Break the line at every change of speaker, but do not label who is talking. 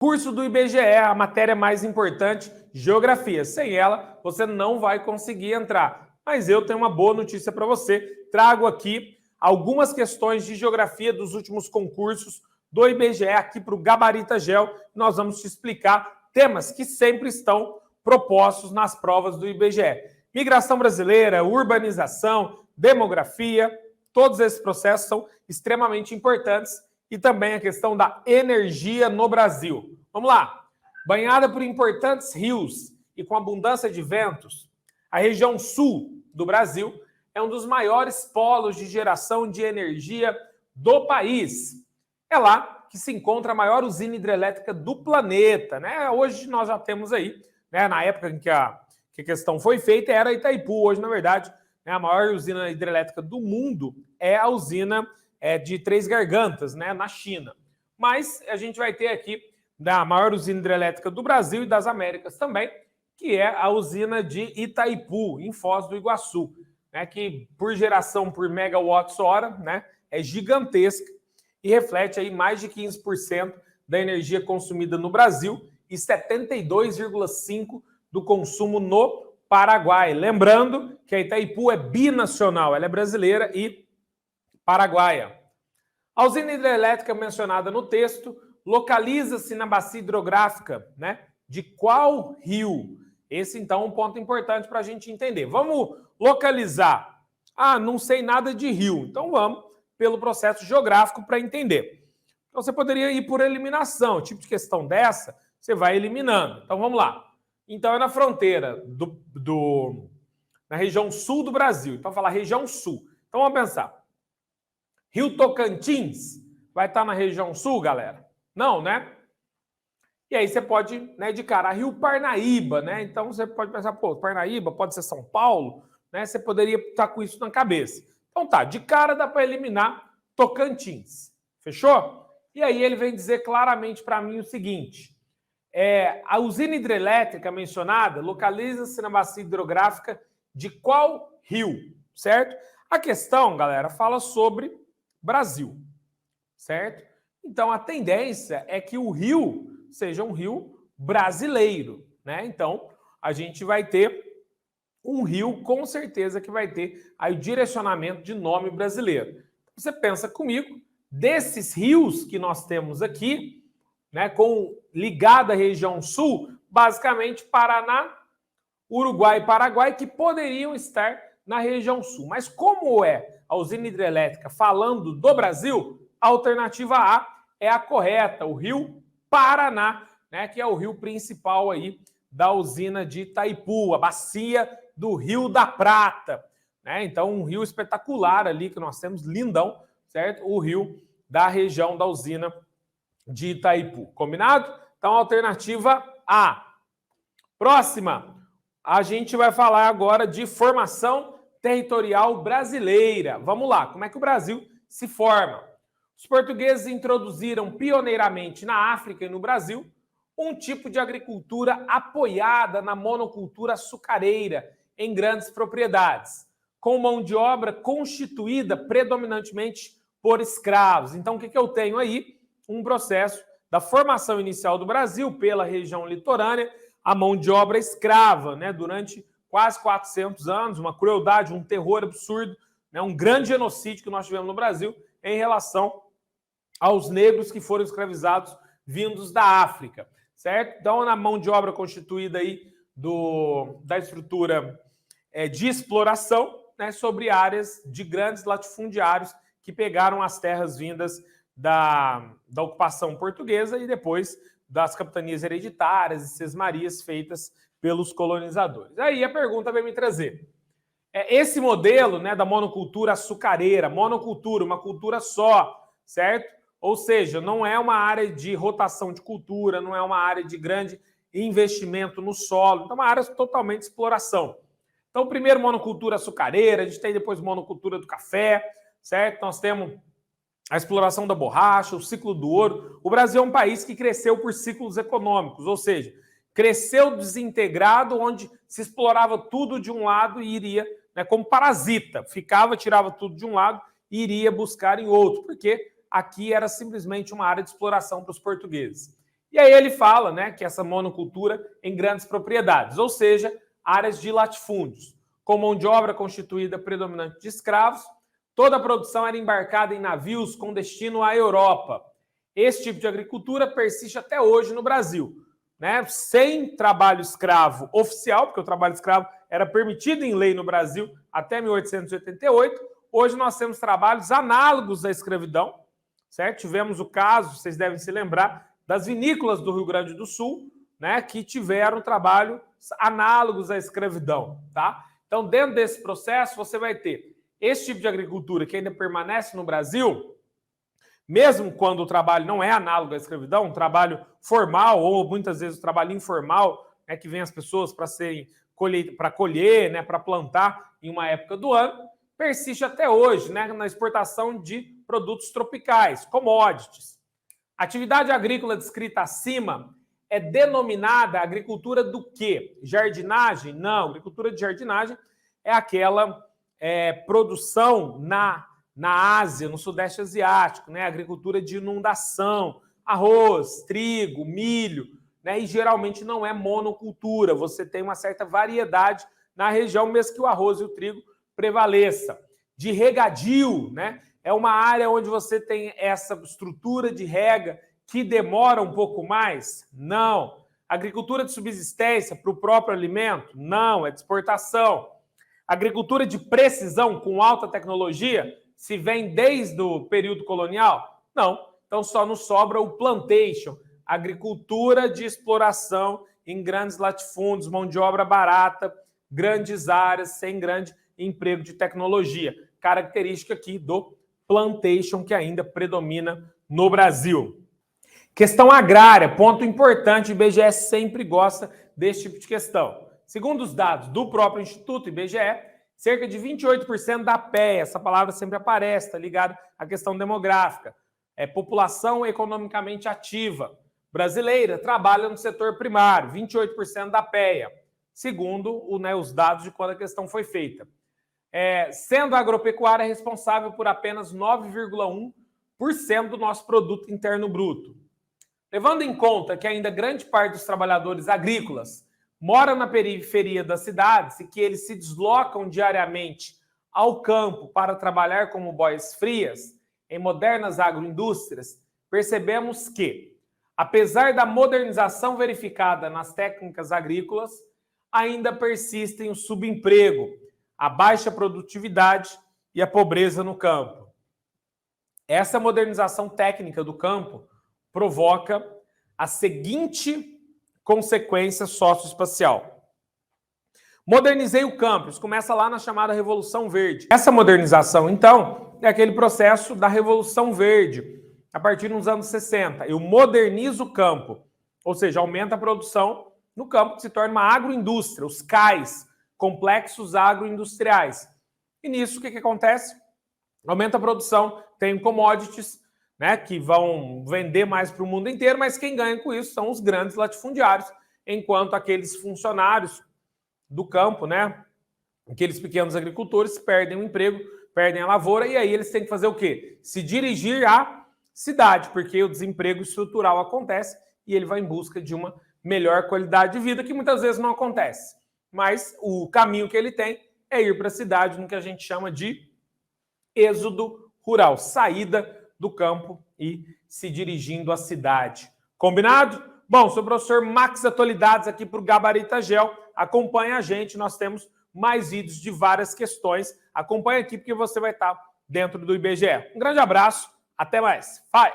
Curso do IBGE, a matéria mais importante, geografia. Sem ela, você não vai conseguir entrar. Mas eu tenho uma boa notícia para você. Trago aqui algumas questões de geografia dos últimos concursos do IBGE aqui para o Gabarita Gel. Nós vamos te explicar temas que sempre estão propostos nas provas do IBGE. Migração brasileira, urbanização, demografia, todos esses processos são extremamente importantes. E também a questão da energia no Brasil. Vamos lá. Banhada por importantes rios e com abundância de ventos, a região sul do Brasil é um dos maiores polos de geração de energia do país. É lá que se encontra a maior usina hidrelétrica do planeta, né? Hoje nós já temos aí, né? Na época em que a questão foi feita, era Itaipu. Hoje, na verdade, né, a maior usina hidrelétrica do mundo é a usina de Três Gargantas, né, na China. Mas a gente vai ter aqui da maior usina hidrelétrica do Brasil e das Américas também, que é a usina de Itaipu, em Foz do Iguaçu, né, que por geração por megawatts-hora, né, é gigantesca e reflete aí mais de 15% da energia consumida no Brasil e 72,5% do consumo no Paraguai. Lembrando que a Itaipu é binacional, ela é brasileira e paraguaia. A usina hidrelétrica mencionada no texto localiza-se na bacia hidrográfica, né? De qual rio? Esse, então, é um ponto importante para a gente entender. Vamos localizar. Ah, não sei nada de rio. Então, vamos pelo processo geográfico para entender. Então, você poderia ir por eliminação. O tipo de questão dessa, você vai eliminando. Então, vamos lá. Então, é na fronteira na região sul do Brasil. Então, falar região sul. Então, vamos pensar. Rio Tocantins vai estar na região sul, galera? Não, né? E aí você pode, né, de cara, Rio Parnaíba, né? Então você pode pensar, pô, Parnaíba pode ser São Paulo, né? Você poderia estar com isso na cabeça. Então tá, de cara dá para eliminar Tocantins. Fechou? E aí ele vem dizer claramente para mim o seguinte: a usina hidrelétrica mencionada localiza-se na bacia hidrográfica de qual rio? Certo? A questão, galera, fala sobre Brasil, certo? Então, a tendência é que o rio seja um rio brasileiro, né? Então, a gente vai ter um rio, com certeza, que vai ter aí o direcionamento de nome brasileiro. Você pensa comigo, desses rios que nós temos aqui, né, ligado à região sul, basicamente Paraná, Uruguai e Paraguai, que poderiam estar na região sul. Mas como é a usina hidrelétrica falando do Brasil, a alternativa A é a correta, o rio Paraná, né, que é o rio principal aí da usina de Itaipu, a bacia do Rio da Prata, né? Então, um rio espetacular ali que nós temos, lindão, certo? O rio da região da usina de Itaipu. Combinado? Então, alternativa A. Próxima, a gente vai falar agora de formação territorial brasileira. Vamos lá, como é que o Brasil se forma? Os portugueses introduziram pioneiramente na África e no Brasil um tipo de agricultura apoiada na monocultura açucareira em grandes propriedades, com mão de obra constituída predominantemente por escravos. Então, o que eu tenho aí? Um processo da formação inicial do Brasil pela região litorânea, a mão de obra escrava, né, durante quase 400 anos, uma crueldade, um terror absurdo, né, um grande genocídio que nós tivemos no Brasil em relação aos negros que foram escravizados vindos da África, certo? Então, na mão de obra constituída aí da estrutura de exploração, né, sobre áreas de grandes latifundiários que pegaram as terras vindas da ocupação portuguesa e depois das capitanias hereditárias e sesmarias feitas pelos colonizadores. Aí a pergunta vai me trazer. Esse modelo, né, da monocultura açucareira, monocultura, uma cultura só, certo? Ou seja, não é uma área de rotação de cultura, não é uma área de grande investimento no solo, então é uma área totalmente de exploração. Então, primeiro monocultura açucareira, a gente tem depois monocultura do café, certo? Nós temos a exploração da borracha, o ciclo do ouro. O Brasil é um país que cresceu por ciclos econômicos, ou seja, cresceu desintegrado, onde se explorava tudo de um lado e iria, né, como parasita, tirava tudo de um lado e iria buscar em outro, porque aqui era simplesmente uma área de exploração para os portugueses. E aí ele fala, né, que essa monocultura em grandes propriedades, ou seja, áreas de latifúndios, com mão de obra constituída predominante de escravos, toda a produção era embarcada em navios com destino à Europa. Esse tipo de agricultura persiste até hoje no Brasil, né? Sem trabalho escravo oficial, porque o trabalho escravo era permitido em lei no Brasil até 1888. Hoje nós temos trabalhos análogos à escravidão, certo? Tivemos o caso, vocês devem se lembrar, das vinícolas do Rio Grande do Sul, né, que tiveram trabalhos análogos à escravidão, tá? Então, dentro desse processo, você vai ter esse tipo de agricultura que ainda permanece no Brasil, mesmo quando o trabalho não é análogo à escravidão, um trabalho formal ou muitas vezes o trabalho informal, né, que vem as pessoas para colher, né, para plantar em uma época do ano, persiste até hoje, né, na exportação de produtos tropicais, commodities. A atividade agrícola descrita acima é denominada agricultura do quê? Jardinagem? Não, agricultura de jardinagem é aquela produção na Ásia, no Sudeste Asiático, né? Agricultura de inundação, arroz, trigo, milho, né? E geralmente não é monocultura, você tem uma certa variedade na região, mesmo que o arroz e o trigo prevaleça. De regadio, né? É uma área onde você tem essa estrutura de rega que demora um pouco mais? Não. Agricultura de subsistência para o próprio alimento? Não, é de exportação. Agricultura de precisão com alta tecnologia? Se vem desde o período colonial? Não. Então só nos sobra o plantation, agricultura de exploração em grandes latifúndios, mão de obra barata, grandes áreas, sem grande emprego de tecnologia. Característica aqui do plantation que ainda predomina no Brasil. Questão agrária, ponto importante, o IBGE sempre gosta desse tipo de questão. Segundo os dados do próprio Instituto IBGE, cerca de 28% da PEA, essa palavra sempre aparece, está ligada à questão demográfica, população economicamente ativa brasileira trabalha no setor primário, 28% da PEA, segundo os dados de quando a questão foi feita. Sendo a agropecuária responsável por apenas 9,1% do nosso produto interno bruto. Levando em conta que ainda grande parte dos trabalhadores agrícolas mora na periferia das cidades e que eles se deslocam diariamente ao campo para trabalhar como boias frias em modernas agroindústrias, percebemos que, apesar da modernização verificada nas técnicas agrícolas, ainda persistem o subemprego, a baixa produtividade e a pobreza no campo. Essa modernização técnica do campo provoca a seguinte consequência socioespacial. Modernizei o campo, isso começa lá na chamada Revolução Verde. Essa modernização, então, é aquele processo da Revolução Verde, a partir dos anos 60. Eu modernizo o campo, ou seja, aumenta a produção no campo, que se torna uma agroindústria, os CAIs, complexos agroindustriais. E nisso, o que acontece? Aumenta a produção, tem commodities, né, que vão vender mais para o mundo inteiro, mas quem ganha com isso são os grandes latifundiários, enquanto aqueles funcionários do campo, né, aqueles pequenos agricultores perdem o emprego, perdem a lavoura, e aí eles têm que fazer o quê? Se dirigir à cidade, porque o desemprego estrutural acontece e ele vai em busca de uma melhor qualidade de vida, que muitas vezes não acontece. Mas o caminho que ele tem é ir para a cidade, no que a gente chama de êxodo rural, saída do campo e se dirigindo à cidade. Combinado? Bom, sou o professor Max Atualidades aqui para o Gabarita Gel. Acompanha a gente, nós temos mais vídeos de várias questões. Acompanha aqui porque você vai estar dentro do IBGE. Um grande abraço, até mais. Vai!